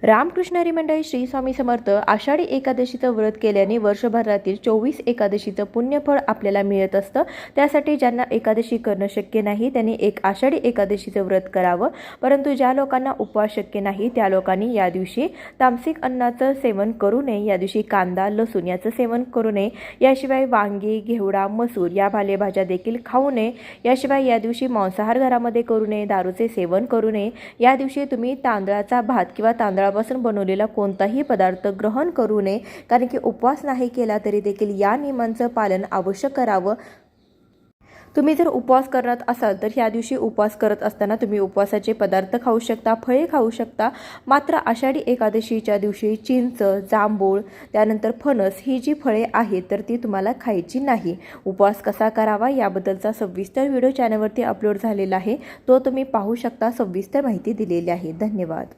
रामकृष्ण हरी मंडळी श्री स्वामी समर्थ आषाढी एकादशीचं व्रत केल्याने वर्षभरातील 24 एकादशीचं पुण्यफळ आपल्याला मिळत असतं। त्यासाठी ज्यांना एकादशी करणं शक्य नाही त्यांनी एक आषाढी एकादशीचं व्रत करावं। परंतु ज्या लोकांना उपवास शक्य नाही त्या लोकांनी या दिवशी तामसिक अन्नाचं सेवन करू नये। या दिवशी कांदा लसूण याचं सेवन करू नये। याशिवाय वांगी घेवडा मसूर या पालेभाज्या देखील खाऊ नये। याशिवाय या दिवशी मांसाहार घरामध्ये करू नये, दारूचे सेवन करू नये। या दिवशी तुम्ही तांदळाचा भात किंवा तांदळापासून बनवलेला कोणताही पदार्थ ग्रहण करू नये, कारण की उपवास नाही केला तरी देखील या नियमांचं पालन अवश्य करावं। तुम्ही जर उपवास करत असाल तर या दिवशी उपवास करत असताना तुम्ही उपवासाचे पदार्थ खाऊ शकता, फळे खाऊ शकता। मात्र आषाढी एकादशीच्या दिवशी चिंच, जांभूळ, त्यानंतर फणस ही जी फळे आहेत तर ती तुम्हाला खायची नाही। उपवास कसा करावा याबद्दलचा सविस्तर व्हिडिओ चॅनलवरती अपलोड झालेला आहे, तो तुम्ही पाहू शकता। सविस्तर माहिती दिलेली आहे। धन्यवाद।